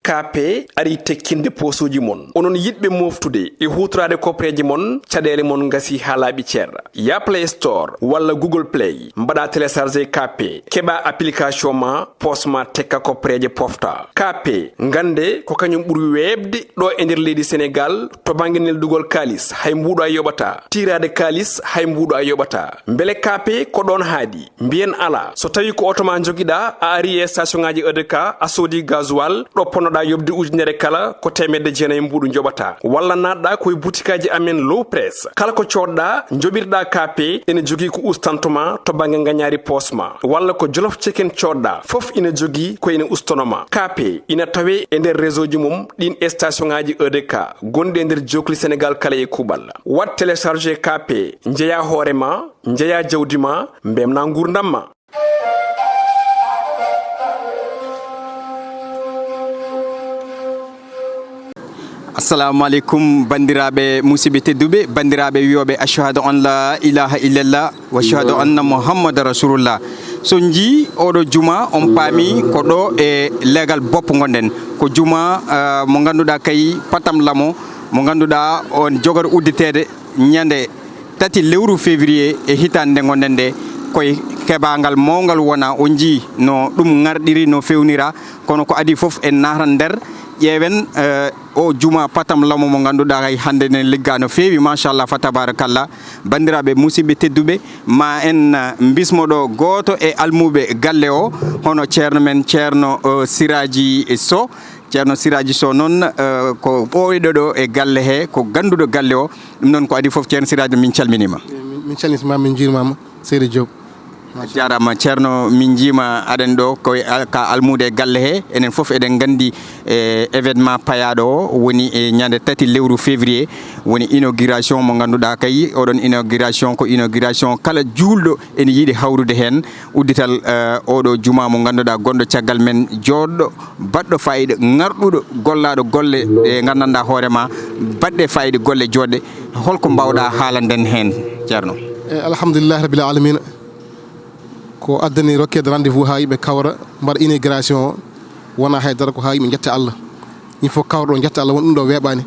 KP ari tekkinde posuji mon onon yidbe moftude e hutrade kopreji mon cadele mon ngasi halabi cerra ya Play Store wala Google Play mbada télécharger KP keba application ma posma tekka kopreje pofta KP ngande ko kanyum buri webde do e nder leydi Sénégal to banginel dugol kalis hay mbudo ay yobata tirade kalis hay mbudo ay yobata mbele KP ko don haadi mbien ala so tawi ko automa jogida a ari e station ngaji EDK a sodi gasoil do ponoda yobde ujunere kala ko temedde jeena mbudu jobata walla nadda koy boutikaji amen low press kala ko codda jobirda KP ene jogi ko ustantuma to bangi nganyari posma walla ko jolof chicken codda fof ina jogi ko ina ustonoma KP ina tawe e nder réseau ji mum din station ngaji EDK gonde nder jokli Sénégal kala e kubal wat télécharger KP njeya horema njeya jawdima mbemna ngurdamma. Assalamu alaikum bandirabe musibe tedube bandirabe wiyobe ashhadu an la ilaha illallah wa ashhadu anna muhammadar rasulullah sonji odo juma on pami ko do e legal bop gonden ko juma mo ganduda kay patam lamo mo ganduda on jogar udditede nyande tati lewru février e hitande gondende koy kebangal mongal wona onji no dum ngardiri no fewnira kono ko adi fof en naran der yewen o juma patam lamo mo ganduda hay hande ne liggano fewi machallah fa tabarakallah bandirabe musibe teddube ma en bismodo goto e almube galle o hono ceerno men ceerno Siraji So ceerno Siraji So non ko boydo do e galle he ko gandudo galle o dum non ko adi fof ceerno Siraji min calminima min jirmama Seydi Diop jarama ceerno min jima aden do ko ka almude galle he enen fof eden gandi événement payado woni e nyande tati lewru février woni inauguration mo ganduda kay odon inauguration ko inauguration kala juldo en yidi hawrude hen uddital odo juma mo ganduda gondo tiagal men joddo baddo fayde ngardudo gollado golle e gandanda hoorema badde fayde golle jodde holko bawda haalanden hen ceerno alhamdulillah rabbil alamin ko addani rokkede rendez-vous ha yibe kawra mbar inauguration wona haydara ko ha yibe jetta Allah il faut kawro jetta Allah won dum do webani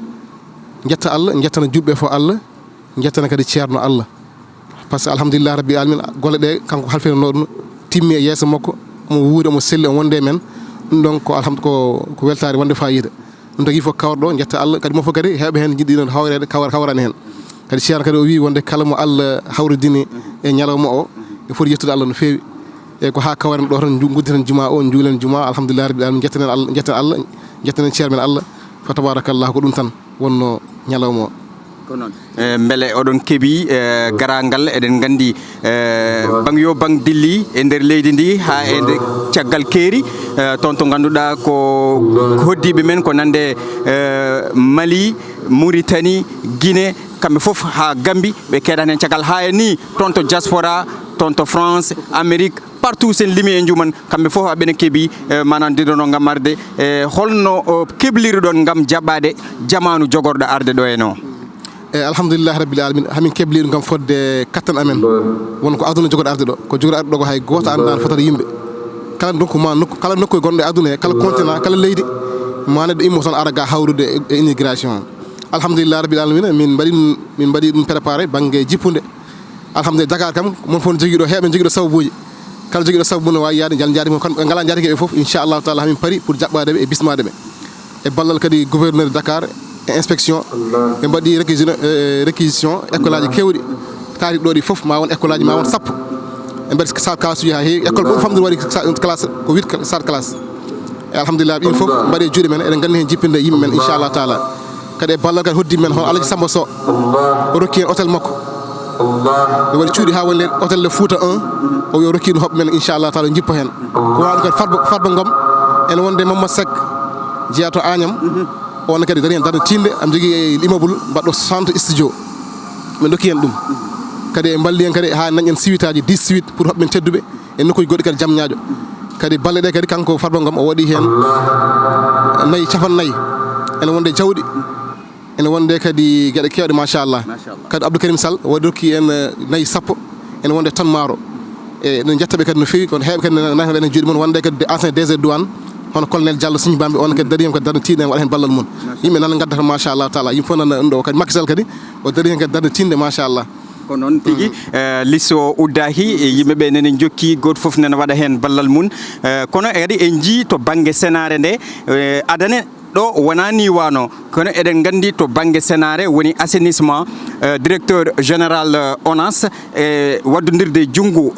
jetta Allah jettana jubbe fo Allah jettana kadi ceerno Allah parce que alhamdulillah rabbil alamin golle de kanko halfino nodum timmi e yeso makko mo wuuri mo selli wonde men donc ko alhamdulillah ko weltare wonde faayida dum tagi fo kawro jetta Allah kadi mo fo kadi hebe hen jiddi non hawrede kawrani hen kadi ceerno kadi o wi wonde kala mo Allah hawridini e nyalawma o e foti yettude Allah no fewi e ko ha kawaran do tan gudditan juma o juulen juma alhamdulillah rabbil alamin jetten Allah jetten ceermen Allah fa tabarakallah ko dum tan wonno nyalawmo ko non mbele odon kebi garangal eden gandi bang yo bang dilli e der leydi ndi ha e tiagal keeri ton to ganduda ko hoddibe men ko nande Mali Mauritanie Guinée kambe fof ha Gambie be kedane tiagal ha ni tonto diaspora tonto France Amérique partout sen limi en juman kambe fof abene kebi manan didono ngamarde holno kebliri don ngam jabade jamanu jogordo arde do eno alhamdulillah rabbil alamin hamin kebliri ngam fodde katan amen won ko aduna jogordo arde do ko jogordo arde do ko hay goto andan fotata yimbe kala donc ma nokku kala nokku gonde aduna kala continent kala leydi manade immo son araga hawrude immigration alhamdulillah rabbil alamin min badi dum préparer bangé jippunde alhamdulillah Dakar kam mon fon jogido hebe jogido sabuji kala jogido sabu no way yaade jandi mo kan ngala jandi ke fof inshallah taala hamin pari pour jabbade be e bismade be e ballal kadi gouverneur de Dakar e inspection e badi réquisition école aji kewdi taari do di fof ma won école aji ma won sappo e badi sa kasu ha he école bo famdu wadi classe ko 8 sar classe e alhamdulillah il faut badi juude men e ganni hen jippinde yimbe men inshallah taala kadi ballal kadi hoddi men hon alaji sambo so rokki hôtel makko Allah wadi cuudi ha wonde hôtel le Fouta 1 o yo rokki hobbe men inshallah taala jippo hen ko wadi ko farba ngom en wonde Mohamed Sai jiato Agnam on kadi dari dar tinde am jogi immeuble baddo centre studio men dokki en dum kadi balli en kadi ha nañ en suitaji 10 suite pour hobbe men teddube en nokoy goddi kadi jam nyaajo kadi balle de kadi kanko farba ngom o wadi hen nay ciafan nay en wonde jawdi en wonde kadi gede kewde machallah kadi Abdou Karim Sall wadi rokki en nay sappo en wonde tan maro e no jettabe kadi no fewi kon hebe kadi na ben juudi mon wonde kadi ancien DG douane hono colonel Diallo Signe Bambi on kadi dari hen ko darde tiinde waɗa hen ballal mum yimɓe nan gaddata machallah taala yimɓe fof nan ɗum ɗo kadi Macky Sall kadi o dari hen kadi darde tiinde machallah ko noon tigi liste o uddahi yimɓe ɓe nene jokki goto foof nene waɗa hen ballal mum kono kadi en jii to banggue sénare nde adane ɗo wona ni wano kono eɗen gandi to banggue sénare woni assainissement directeur général ONAS waddodirde junggo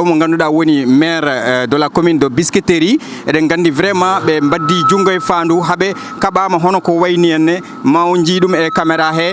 omo ganduɗa woni maire de la commune de Biscuiterie eɗen gandi vraiment ɓe baddi junggo e fandu haaɓe kaɓama hono ko wayni henne maw jiiɗum e caméra he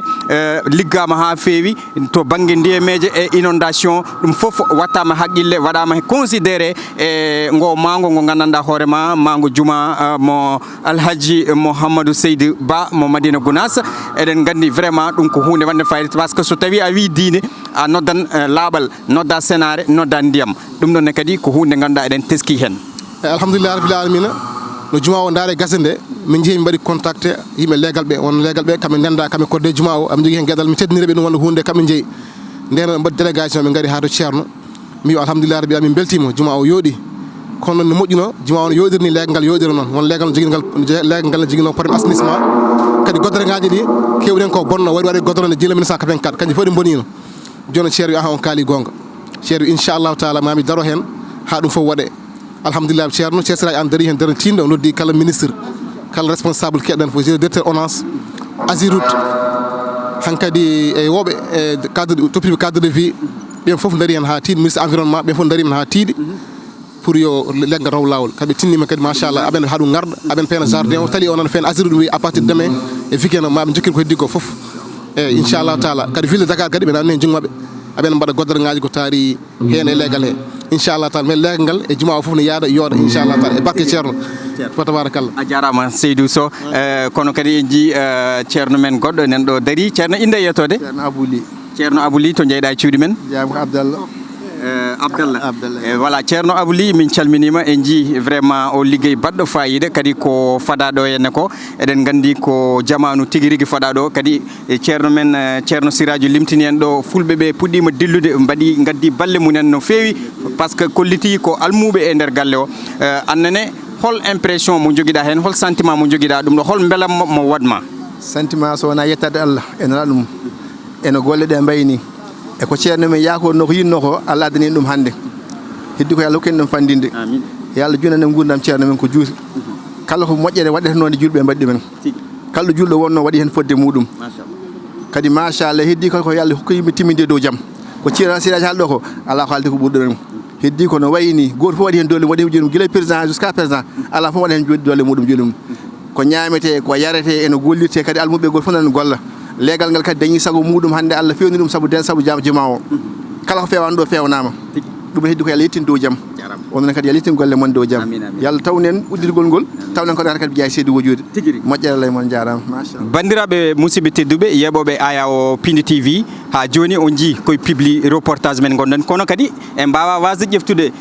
liggama ha feewi to banggue ndiyameje e inondation ɗum foof wattama haqqille waɗama considéré e ngo mango ngo gandanɗa hoorema mango juma mo alhaji Mohamed Sai Bah mo Madina Gounass eɗen gandi vraiment ɗum ko hunde wande fayida par ce que so tawi a wi diine a noddan laaɓal nodda sénare nodda ndiyam ɗum ɗonne kadi ko hunde ganduɗa eɗen teski hen alhamdulillah rabbil alamina no juma o daare gase nde min jeehi min mbaɗi contacté yimɓe leegal ɓe won leegal ɓe kamɓe ganda kamɓe kodde juma o aɓe jogui hen gueɗal mi teddinira ɓe ɗum wonde hunde kamɓe jeeyi nden ɓe mbaɗi délégation ɓe gaari ha to ceerno mi wi alhamdulillah rabbil alamin min beltima juma o yooɗi kono no moƴƴuno juma o no yoɗirni leegal ngal yoɗira noon won leegal leegal ngal ne joguino probléme assainissement kadi goddere ngaji ɗi kewɗen ko bonno waɗi waɗi goddorone jila 1984 kanƴi fof ɗi bonino joni ceer wi aha on kaali gonga ceer wi inchallahu taala mami daro hen ha ɗum fof waɗe alhamdulillah ceerno ceer siraji an dari hen darde tinde o noddi kala ministre kala responsable keɗen fof directeur ONAS Azirut hankadi e woɓe e cadre toppiɓe cadre de vie ɓen fof dari hen ha tiiɗi ministre environnement ɓen fof darimen ha tiiɗi pour yo leggal raw lawol kamɓe tinnima kadi machallah aɓen haɗum garɗa aɓen peena jardin o tali o nan fen Azirut wi à partir de demain e weekend maɓe jokkir ko heddi ko foof eyyi inchallahu taala kadi ville de Dakar kadi ɓe nanni hen jungmaɓe aɓen mbaɗa goddere ngaji ko taari hen e leegal he inchallah taala mais leegal ngal e juma o foof ne yaada yooɗa inchallah taala e barke ceerno fa tabarakallah a jarama Seydou Sow kono kadi en jii ceerno men goɗɗo nen ɗo daari ceerno inde yettode ceerno Abouli to jeyɗa e cuuɗi men jam Abdallah voilà ceerno Abouli min calminima en jii vraiment o liggey baɗɗo fayida kadi ko fada ɗo henne ko eɗen gandi ko jamanu tigui rigui faɗa ɗo kadi ceerno men ceerno Siradio limtini en ɗo fulɓe ɓe puɗɗima dillude mbaɗi gaddi balle mumen no fewi par ce que kolliti ko almuɓe e nder galle o annene hol impression mo joguiɗa hen hol sentiment mo joguiɗa ɗum ɗo hol beelam mo waɗma sentiment so wona yettade Allah ena ɗum eno golle ɗe mbayni e ko ceerno men yakorno ko yinno ko Allah addani ɗum hannde heddi ko yo Allah hokken ɗum fandinde yo Allah junanen gurdam ceerno men ko juuti kala ko moƴƴere waɗete noon e julɓe mbaɗɗi men kala ɗo julɗo wonno waɗi hen fodde muɗum kadi machallah heddi ko yo Allah hokka yimɓe timminde dow jaam ko ceerno Siraji haalɗo ko ala ko haalde ko ɓurɗo men heddi ko no wayni goto fof waɗi hen doole waɗi jooni guila président jusqu'à présent ala fof waɗa hen doole muɗum jooni mum ko ñamete ko yarete eno gollirte kadi almuɓe goto fof nan golla leegal ngal kadi dañi sago muɗum hannde Allah fewni ɗum sabu den sabu juma o kala ko fewani ɗo fewnama ɗum heddi ko yo Allah yettin dow jaam onon kadi yo Allah yettin golle mon dow jaam yo Allah tawnen uddirgol ngol tawnen ko ɗata kadi jeeya seedi wojude moƴƴere lay mon jarama machallah bandiraɓe musidɓe tedduɓe yeɓoɓe aya o Piindi TV ha joni on jii koye publi reportage men gonɗen kono kadi en mbawa wasde ƴeftude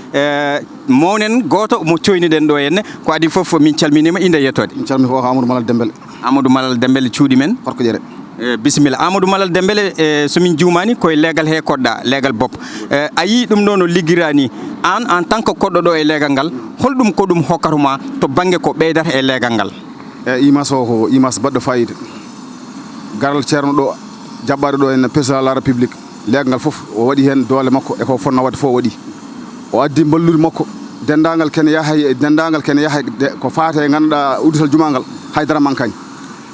mawnen goto mo coyniɗen ɗo henne ko adi foof min calminima inde yettode min calmini ko Amadou Malal Dembele Amadou Malal Dembele cuuɗi men Horko Jere bisimilla Amadou Malal Dembele somin jumani koye leegal he kodɗa leegal Bopp a yii ɗum ɗo no liggirani an en tant que koɗɗo ɗo e leegal ngal holɗum ko ɗum hokkatuma to banggue ko ɓeydata e leegal ngal imas o ko imas baɗɗo fayida garal ceerno ɗo jaɓɓade ɗo en président de la république leegal ngal foof o waɗi hen doole makko e ko fonno wadde fof waɗi o addi ballude makko dendagal kene yahay ko faate ganduɗa uddital juma ngal haydara mankagne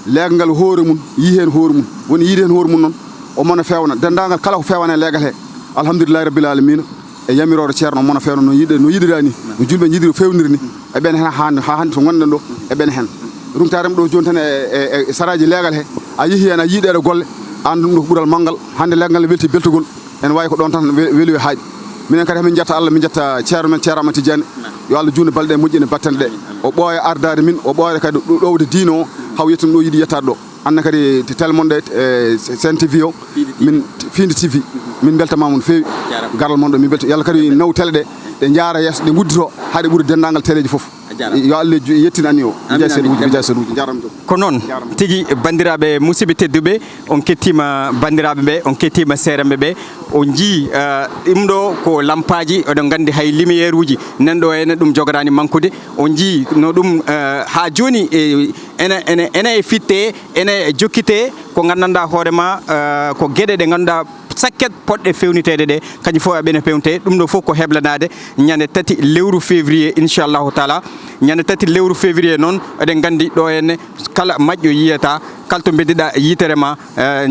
leegal ngal hoore mum yi hen hoore mum woni yiide hen hoore mum noon o mona fewna dendagal kala ko fewane leegal he alhamdulillahi rabbil alamina e yamirore ceerno mona fewna no yiɗirani no julɓe jiiɗiri fewniri ni e ɓen hen ha hande to gonɗen ɗo e ɓen hen rumtarem ɗo joni tan e saraji leegal he a yeehi hen a yiiɗeɗe golle an ɗum ɗo ko ɓuural manggal hande leegal ngal welti beltogol en wawi ko ɗon tan weeli e haaƴi minen kadi min jetta Allah min jetta ceerno men ceerno Amadou Tidiane yo Allah juutno balɗe moƴƴine battane ɗe o ɓooya ardade min o ɓooya kadi ɗowde diine o haw yettum ɗo yiiɗi yettade ɗo anne kadi tel mon ɗe Sen TV o min Piindi TV min beltama mon feewi garal mon ɗo min belta yalla kadi naw tele ɗe jaara yeeso ɗe guddito haɗe ɓuuri dendagal téléji foof yo Allah yettinani o bija seruji jaram do ko non tigi bandiraɓe musidɓe tedduɓe on kettima bandiraɓe ɓe on kettima seeramɓe ɓe on jii ɗum ɗo ko lampaji oɗon gandi hay lumiére uji nanɗo ene ɗum jogorani mankude on jii no ɗum ha joni ene e fitte ene jokkite ko gandanɗa hoorema ko gueɗe ɗe ganduɗa sakket poɗɗe fewnitede ɗe kañum fof aɓene pewnte ɗum ɗo fof ko heblanade ñande 3 lewru février inchallahu taala ñande 3 lewru février noon eɗen gandi ɗo henne kala majƴo yiyata kala to beddiɗa yitere ma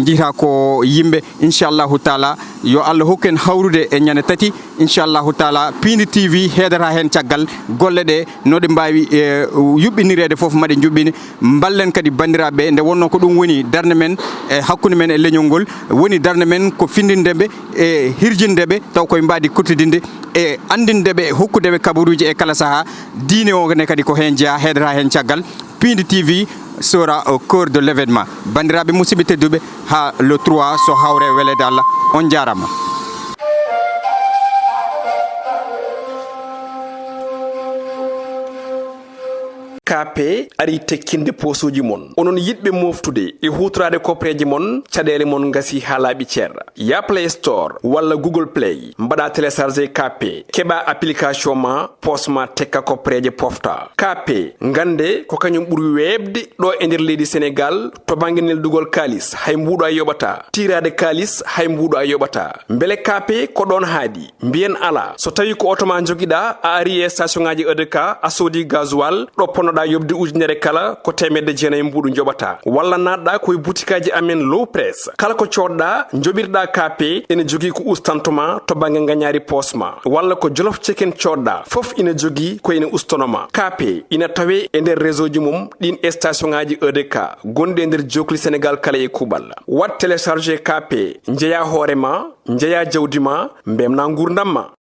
jiita ko yimɓe inchallahu taala yo Allah hokku en hawrude e ñande 3 inchallahu taala Piindi TV heedata hen caggal golle ɗe noɗe mbawi yuɓɓinirede foof maɗe juɓɓini ballen kadi bandiraɓe nde wonno ko ɗum woni darde men e hakkude men e leñol ngol woni darde men ko findindeɓe e hirjindeɓe taw koye mbadi kuttidinde e andindeɓe hokkudeɓe kabaruji e kala saaha diine o ne kadi ko hen jeeya heedata hen caggal Piindi TV sera au cœur de l'événement bandiraɓe musidɓe tedduɓe ha le 3 so hawre welede Allah on jarama KP ari tekkinde posuji mon onon yidɓe moftude e hutorade kopreji mon caɗele mon gasi ha laaɓi ceerra ya Play Store walla Google Play mbaɗa téléchargé KP keɓa application ma posma tekka kopreje pofta KP gande ko kañum ɓuuri webde ɗo e nder leydi Sénégal to banggue neldugol kalis hay mbuɗo a yoɓata tirade kalis hay mbuɗo a yoɓata beele KP ko ɗon haadi mbiyen ala so tawi ko auto ma joguiɗa a ari e station ngaji EDK a soodi gasoil ɗo ponnoɗa yobde ujunere kala ko 900 mbuɗu joɓata walla natɗa koye boutikaji amen low press kala ko coɗɗa joɓirɗa KP ene jogui ko ustantoma to banggue gagnari posma walla ko jolof chicken coɗɗa foof ina jogui ko ene ustonoma KP ina tawe e nder réseau ji mum ɗin station ngaji EDK gonɗi e nder jokli Sénégal kala e kuɓal wat téléchargé KP jeeya hoorema jeeya jawdi ma mbemna gurdam ma